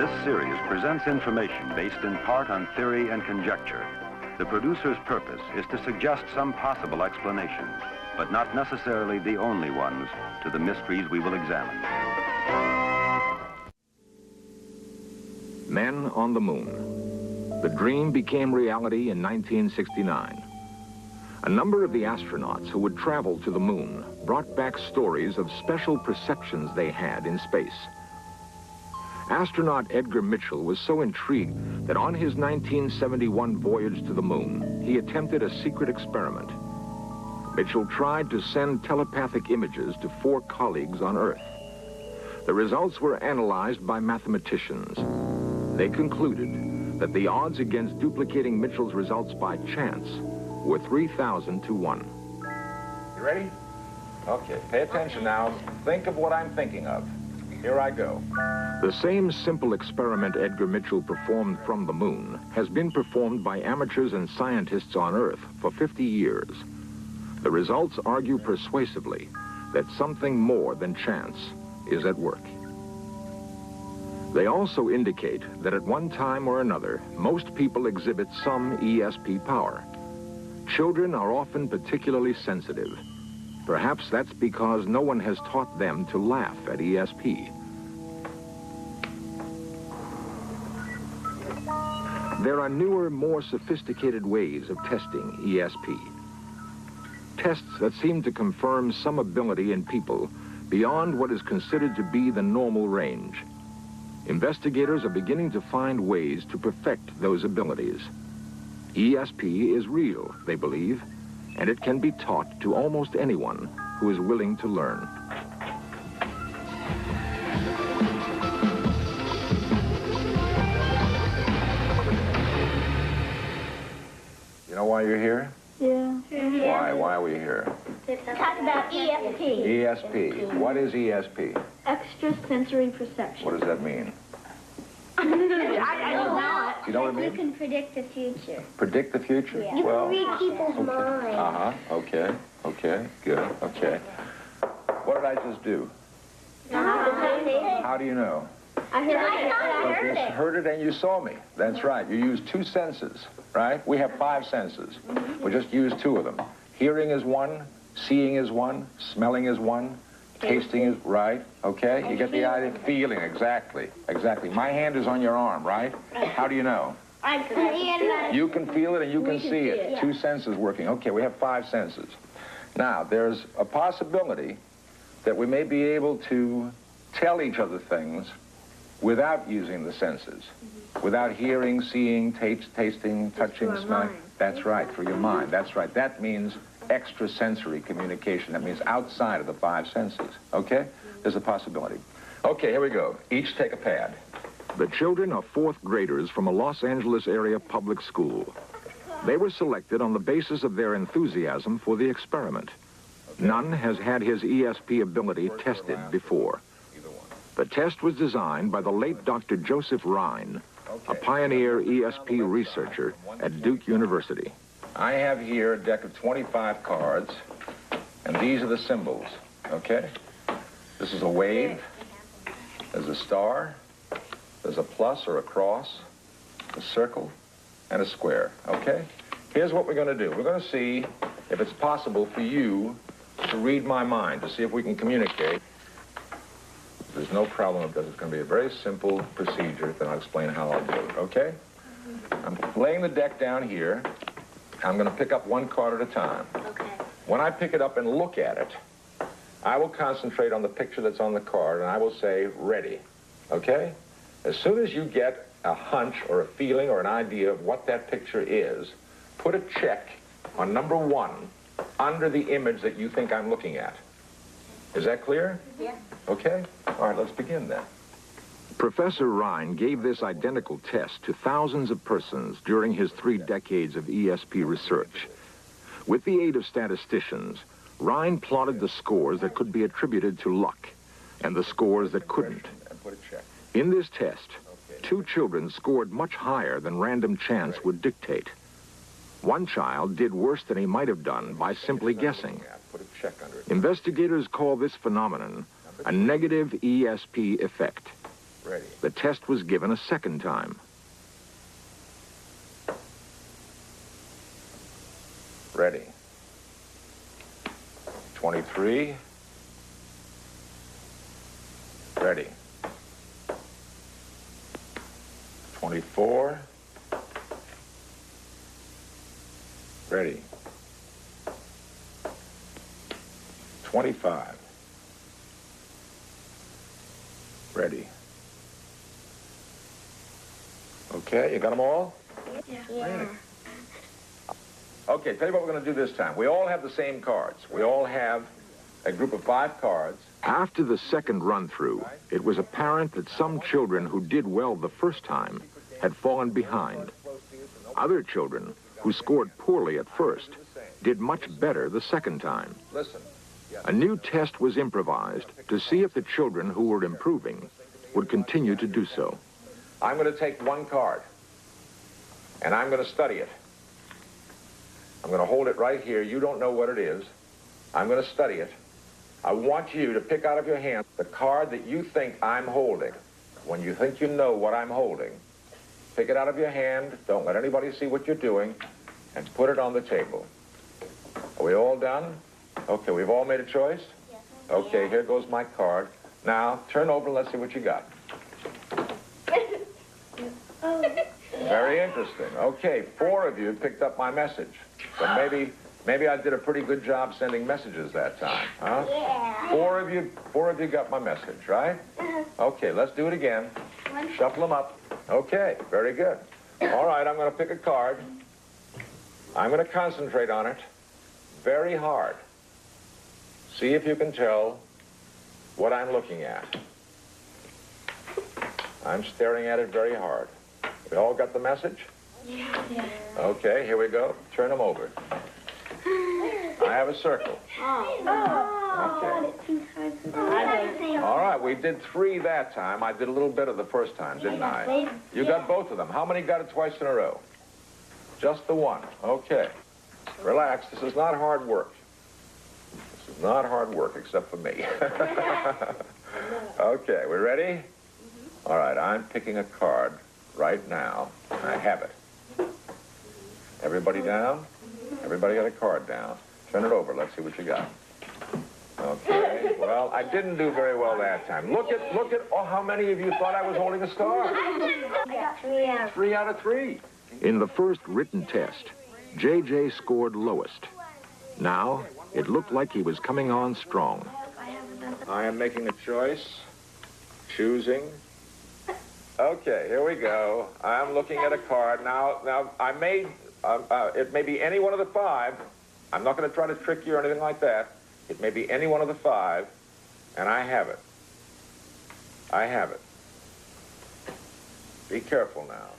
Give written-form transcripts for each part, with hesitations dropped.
This series presents information based in part on theory and conjecture. The producer's purpose is to suggest some possible explanations, but not necessarily the only ones, to the mysteries we will examine. Men on the Moon. The dream became reality in 1969. A number of the astronauts who would travel to the moon brought back stories of special perceptions they had in space. Astronaut Edgar Mitchell was so intrigued that on his 1971 voyage to the moon, he attempted a secret experiment. Mitchell tried to send telepathic images to 4 colleagues on Earth. The results were analyzed by mathematicians. They concluded that the odds against duplicating Mitchell's results by chance were 3,000 to 1. You ready? Okay, pay attention now. Think of what I'm thinking of. Here I go. The same simple experiment Edgar Mitchell performed from the moon has been performed by amateurs and scientists on Earth for 50 years. The results argue persuasively that something more than chance is at work. They also indicate that at one time or another, most people exhibit some ESP power. Children are often particularly sensitive. Perhaps that's because no one has taught them to laugh at ESP. There are newer, more sophisticated ways of testing ESP. Tests that seem to confirm some ability in people beyond what is considered to be the normal range. Investigators are beginning to find ways to perfect those abilities. ESP is real, they believe, and it can be taught to almost anyone who is willing to learn. You know why you're here? Yeah. Why? Why are we here? Talk about ESP. ESP. What is ESP? Extrasensory perception. What does that mean? I don't know. You know what I mean? You can predict the future. Predict the future? Yeah. You Well, can read people's minds. uh-huh. Okay. Okay. Good. Okay. What did I just do? How do you know? I heard You it. heard it and you saw me. That's right. You used 2 senses, right? We have 5 senses. We just used 2 of them. Hearing is 1, seeing is 1, smelling is 1, tasting is right. Okay? You get the idea? Feeling, exactly. Exactly. My hand is on your arm, right? How do you know? I can You can feel it and you can see see it. it, yeah. 2 senses working. Okay, we have 5 senses. Now, there's a possibility that we may be able to tell each other things without using the senses. Without hearing, seeing, tasting, touching, our smelling. mind. That's right, for your mind. That's right. That means extrasensory communication. That means outside of the 5 senses. Okay? There's a possibility. Okay, here we go. Each take a pad. The children are 4th graders from a Los Angeles area public school. They were selected on the basis of their enthusiasm for the experiment. None has had his ESP ability tested before. Either one. The test was designed by the late Dr. Joseph Rhine, a pioneer ESP researcher at Duke University. I have here a deck of 25 cards, and these are the symbols, okay? This is a wave, there's a star, there's a plus or a cross, a circle, and a square, okay? Here's what we're going to do. We're going to see if it's possible for you to read my mind, to see if we can communicate. There's no problem with this. It's going to be a very simple procedure, then I'll explain how I'll do it, okay? I'm laying the deck down here. I'm going to pick up 1 card at a time. Okay. When I pick it up and look at it, I will concentrate on the picture that's on the card, and I will say, ready, okay? As soon as you get a hunch or a feeling or an idea of what that picture is, put a check on number 1 under the image that you think I'm looking at. Is that clear? Yeah. Okay? All right, let's begin then. Professor Rhine gave this identical test to thousands of persons during his 3 decades of ESP research. With the aid of statisticians, Rhine plotted the scores that could be attributed to luck and the scores that couldn't. And put a check. In this test, 2 children scored much higher than random chance would dictate. One child did worse than he might have done by simply guessing. Put a check under it. Investigators call this phenomenon a negative ESP effect. Ready. The test was given a second time. Ready. 23. Ready. 24. Ready. 25. Ready. Okay, you got them all? Yeah. Okay, tell you what we're going to do this time. We all have the same cards. We all have a group of 5 cards. After the second run-through, it was apparent that some children who did well the first time had fallen behind. Other children who scored poorly at first did much better the second time. Listen. A new test was improvised to see if the children who were improving would continue to do so. I'm going to take one card, and I'm going to study it. I'm going to hold it right here. You don't know what it is. I'm going to study it. I want you to pick out of your hand the card that you think I'm holding. When you think you know what I'm holding, pick it out of your hand. Don't let anybody see what you're doing, and put it on the table. Are we all done? Okay, we've all made a choice? Yes. Okay, here goes my card. Now, turn over and let's see what you got. Very interesting. Okay, 4 of you picked up my message. So maybe I did a pretty good job sending messages that time, huh? Yeah. 4 of you got my message, right? Okay, let's do it again. Shuffle them up. Okay, very good. All right, I'm going to pick a card. I'm going to concentrate on it very hard. See if you can tell what I'm looking at. I'm staring at it very hard. We all got the message? Yeah. Okay, here we go. Turn them over. I have a circle. Okay. All right, we did 3 that time. I did a little bit of the first time, didn't I? You got both of them. How many got it twice in a row? Just the one. Okay. Relax. This is not hard work. This is not hard work, except for me. Okay, we ready? All right, I'm picking a card right now. I have it. Everybody down? Everybody got a card down. Turn it over. Let's see what you got. Okay. Well, I didn't do very well that time. Look at, oh, how many of you thought I was holding a star? I got 3 out. 3 out of 3. In the first written test, J.J. scored lowest. Now, it looked like he was coming on strong. I am making a choice. Choosing. Okay, here we go. I'm looking at a card. Now I made, it may be any one of the 5. I'm not going to try to trick you or anything like that. It may be any one of the 5, and I have it. I have it. Be careful now.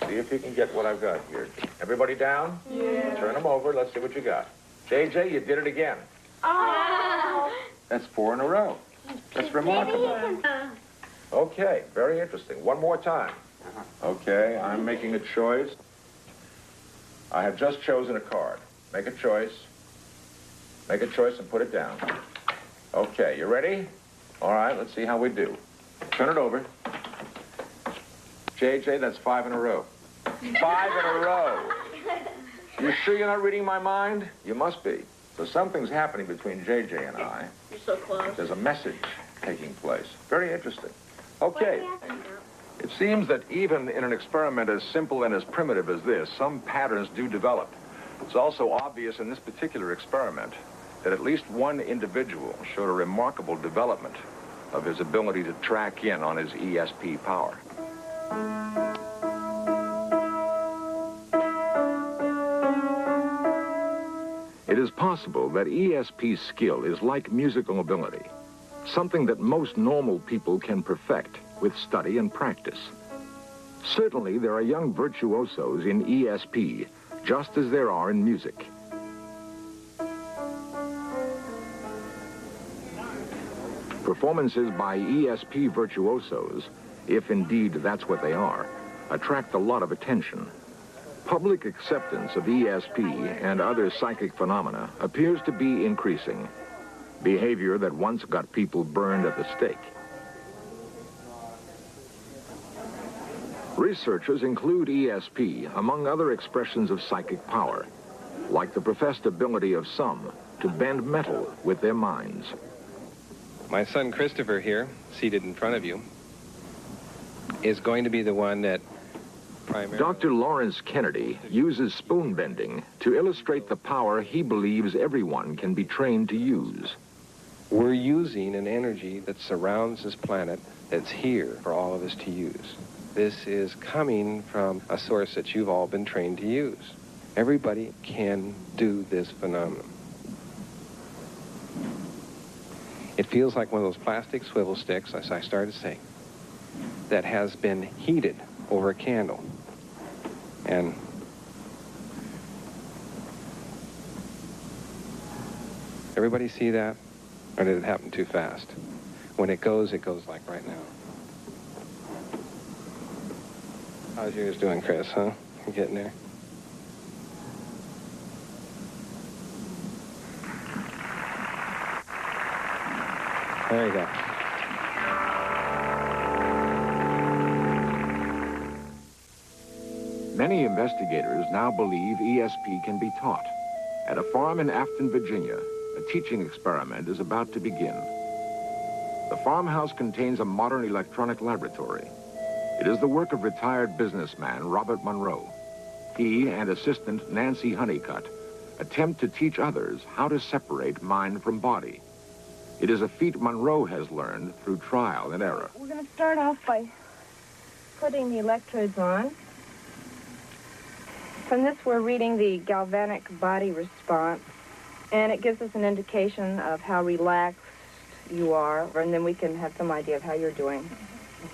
See if you can get what I've got here. Everybody down? Yeah. Turn them over. Let's see what you got. JJ, you did it again. Oh. That's 4 in a row. That's remarkable. Okay, very interesting. One more time. Okay, I'm making a choice. I have just chosen a card. Make a choice. Make a choice and put it down. Okay, you ready? All right, let's see how we do. Turn it over. JJ, that's 5 in a row. 5 in a row. You sure you're not reading my mind? You must be. So something's happening between JJ and I. You're so close. There's a message taking place. Very interesting. Okay. It seems that even in an experiment as simple and as primitive as this, some patterns do develop. It's also obvious in this particular experiment that at least one individual showed a remarkable development of his ability to track in on his ESP power. It is possible that ESP skill is like musical ability, something that most normal people can perfect with study and practice. Certainly, there are young virtuosos in ESP, just as there are in music. Performances by ESP virtuosos, if indeed that's what they are, attract a lot of attention. Public acceptance of ESP and other psychic phenomena appears to be increasing, behavior that once got people burned at the stake. Researchers include ESP among other expressions of psychic power, like the professed ability of some to bend metal with their minds. My son Christopher here, seated in front of you, is going to be the one that primarily... Dr. Lawrence Kennedy uses spoon bending to illustrate the power he believes everyone can be trained to use. We're using an energy that surrounds this planet that's here for all of us to use. This is coming from a source that you've all been trained to use. Everybody can do this phenomenon. It feels like one of those plastic swivel sticks, as I started saying, that has been heated over a candle. And everybody see that? Or did it happen too fast? When it goes like right now. How's yours doing, Chris, huh? You getting there? There you go. Many investigators now believe ESP can be taught. At a farm in Afton, Virginia, a teaching experiment is about to begin. The farmhouse contains a modern electronic laboratory. It is the work of retired businessman Robert Monroe. He and assistant Nancy Honeycutt attempt to teach others how to separate mind from body. It is a feat Monroe has learned through trial and error. We're going to start off by putting the electrodes on. From this, we're reading the galvanic body response, and it gives us an indication of how relaxed you are, and then we can have some idea of how you're doing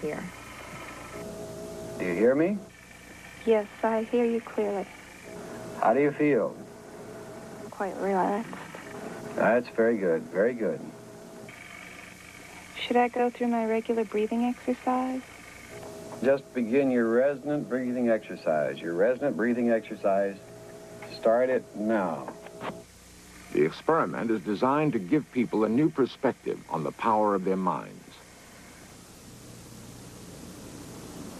here. Do you hear me? Yes, I hear you clearly. How do you feel? Quite relaxed. That's very good, very good. Should I go through my regular breathing exercise? Just begin your resonant breathing exercise. Your resonant breathing exercise. Start it now. The experiment is designed to give people a new perspective on the power of their minds.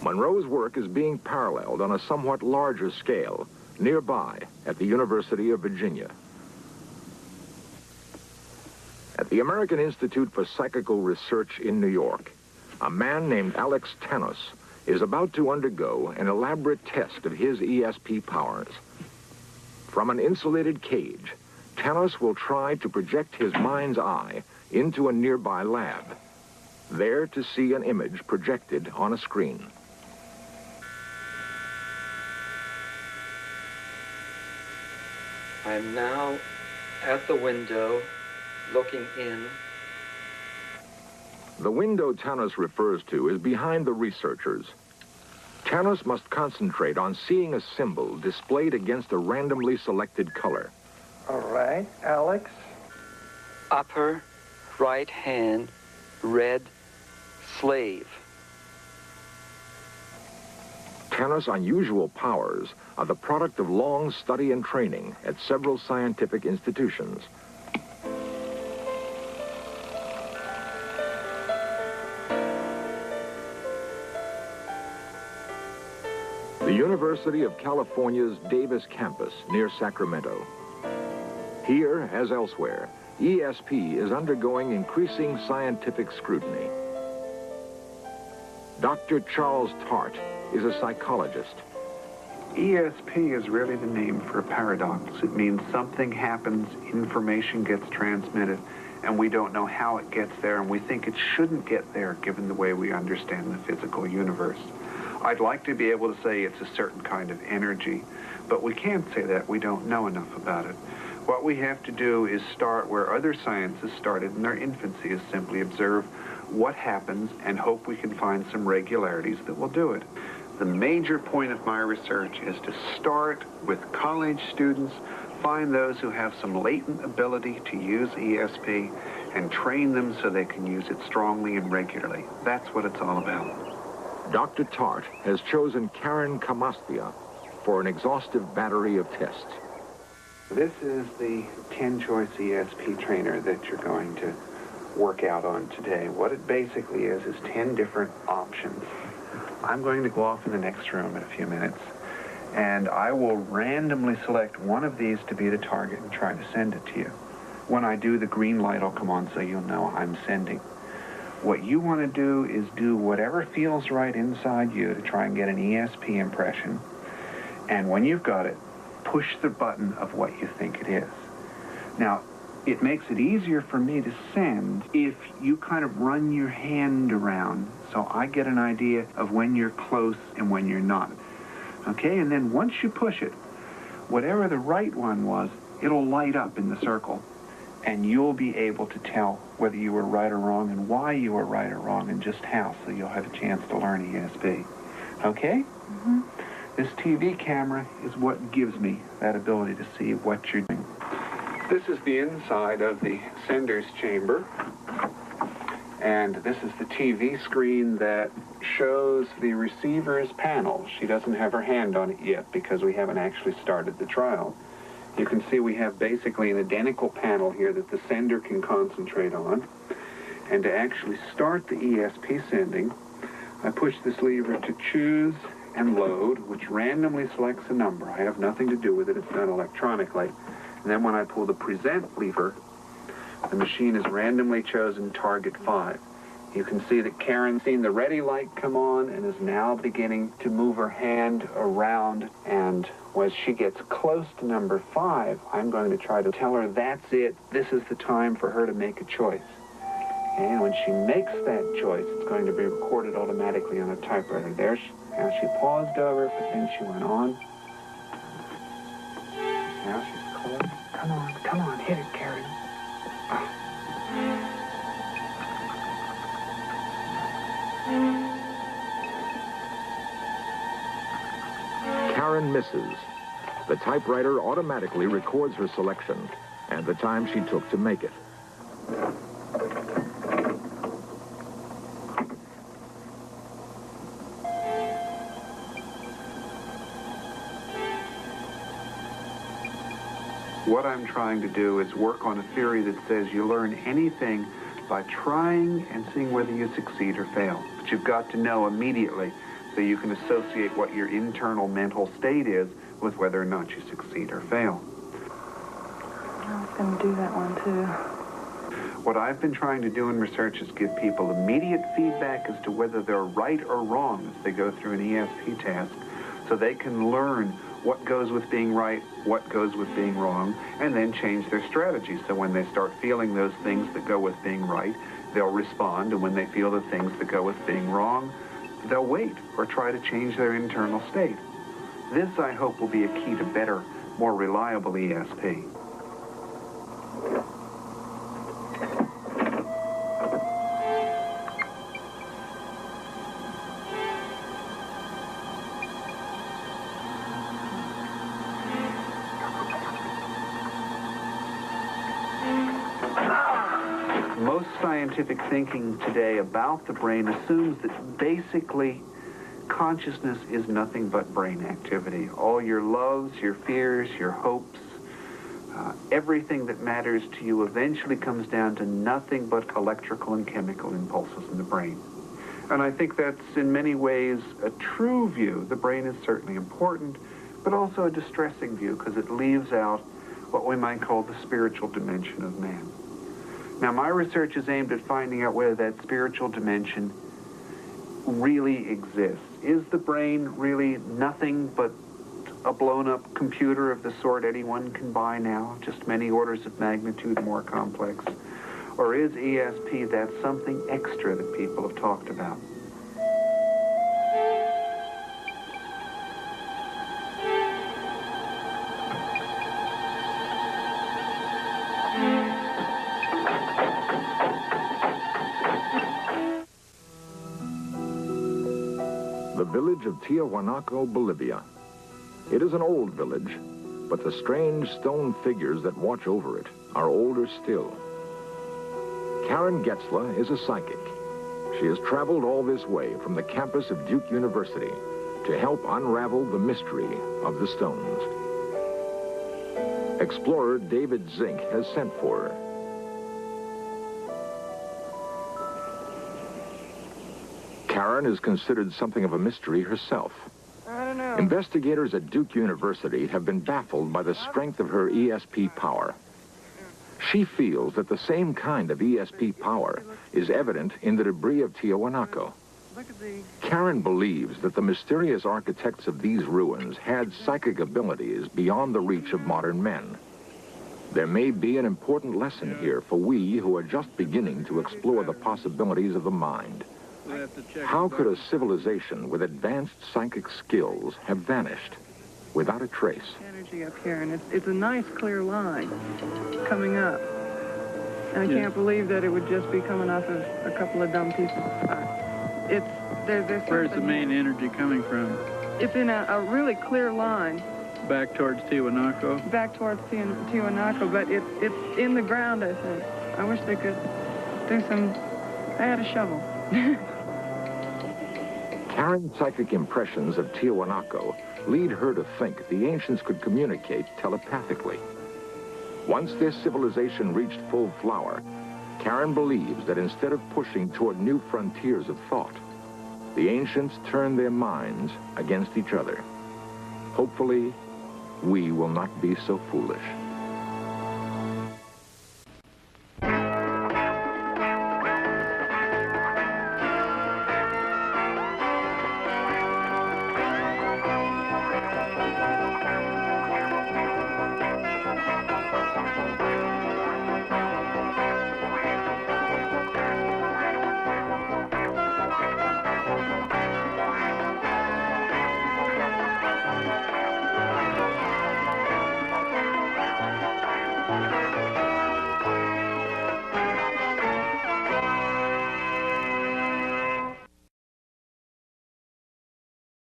Monroe's work is being paralleled on a somewhat larger scale nearby at the University of Virginia. At the American Institute for Psychical Research in New York, a man named Alex Tanos is about to undergo an elaborate test of his ESP powers. From an insulated cage, Tanos will try to project his mind's eye into a nearby lab, there to see an image projected on a screen. I'm now at the window, looking in. The window Tanos refers to is behind the researchers. Tanos must concentrate on seeing a symbol displayed against a randomly selected color. All right, Alex. Upper right hand, red slave. Tanos' unusual powers are the product of long study and training at several scientific institutions. The University of California's Davis campus near Sacramento. Here, as elsewhere, ESP is undergoing increasing scientific scrutiny. Dr. Charles Tart is a psychologist. ESP is really the name for a paradox. It means something happens, information gets transmitted, and we don't know how it gets there, and we think it shouldn't get there given the way we understand the physical universe. I'd like to be able to say it's a certain kind of energy, but we can't say that. We don't know enough about it. What we have to do is start where other sciences started in their infancy, is simply observe what happens and hope we can find some regularities that will do it. The major point of my research is to start with college students, find those who have some latent ability to use ESP, and train them so they can use it strongly and regularly. That's what it's all about. Dr. Tart has chosen Karen Kamastia for an exhaustive battery of tests. This is the 10-choice ESP trainer that you're going to work out on today. What it basically is 10 different options. I'm going to go off in the next room in a few minutes, and I will randomly select one of these to be the target and try to send it to you. When I do, the green light will come on so you'll know I'm sending. What you want to do is do whatever feels right inside you to try and get an ESP impression. And when you've got it, push the button of what you think it is. Now, it makes it easier for me to send if you kind of run your hand around so I get an idea of when you're close and when you're not. Okay, and then once you push it, whatever the right one was, it'll light up in the circle. And you'll be able to tell whether you were right or wrong and why you were right or wrong and just how, so you'll have a chance to learn ESP. Okay? Mm-hmm. This TV camera is what gives me that ability to see what you're doing. This is the inside of the sender's chamber. And this is the TV screen that shows the receiver's panel. She doesn't have her hand on it yet because we haven't actually started the trial. You can see we have basically an identical panel here that the sender can concentrate on. And to actually start the ESP sending, I push this lever to choose and load, which randomly selects a number. I have nothing to do with it. It's done electronically. And then when I pull the present lever, the machine has randomly chosen target 5. You can see that Karen's seen the ready light come on and is now beginning to move her hand around. And as she gets close to number 5, I'm going to try to tell her that's it. This is the time for her to make a choice. And when she makes that choice, it's going to be recorded automatically on a typewriter. There, now she paused over, but then she went on. Now she's close. Come on, hit it, Karen. Karen misses. The typewriter automatically records her selection and the time she took to make it. What I'm trying to do is work on a theory that says you learn anything by trying and seeing whether you succeed or fail. But you've got to know immediately so you can associate what your internal mental state is with whether or not you succeed or fail. I was going to do that one, too. What I've been trying to do in research is give people immediate feedback as to whether they're right or wrong as they go through an ESP task, so they can learn what goes with being right, what goes with being wrong, and then change their strategy. So when they start feeling those things that go with being right, they'll respond, and when they feel the things that go with being wrong, they'll wait or try to change their internal state. This, I hope, will be a key to better, more reliable ESP. Most scientific thinking today about the brain assumes that basically consciousness is nothing but brain activity. All your loves, your fears, your hopes, everything that matters to you eventually comes down to nothing but electrical and chemical impulses in the brain. And I think that's in many ways a true view. The brain is certainly important, but also a distressing view because it leaves out what we might call the spiritual dimension of man. Now, my research is aimed at finding out whether that spiritual dimension really exists. Is the brain really nothing but a blown-up computer of the sort anyone can buy now, just many orders of magnitude more complex? Or is ESP that something extra that people have talked about? The village of Tiahuanaco, Bolivia. It is an old village, but the strange stone figures that watch over it are older still. Karen Getzler is a psychic. She has traveled all this way from the campus of Duke University to help unravel the mystery of the stones. Explorer David Zink has sent for her. Karen is considered something of a mystery herself. I don't know. Investigators at Duke University have been baffled by the strength of her ESP power. She feels that the same kind of ESP power is evident in the debris of Tiwanaku. Karen believes that the mysterious architects of these ruins had psychic abilities beyond the reach of modern men. There may be an important lesson here for we who are just beginning to explore the possibilities of the mind. How could a civilization with advanced psychic skills have vanished without a trace? Energy up here, and it's a nice clear line coming up. And I can't believe that it would just be coming off of a couple of dumb pieces of rock. There's Where's the main energy coming from? It's in a really clear line. Back towards Tiwanaku? Back towards Tiwanaku, but it's in the ground, I think. I wish they could do some... I had a shovel. Karen's psychic impressions of Tiwanaku lead her to think the ancients could communicate telepathically. Once this civilization reached full flower, Karen believes that instead of pushing toward new frontiers of thought, the ancients turned their minds against each other. Hopefully, we will not be so foolish.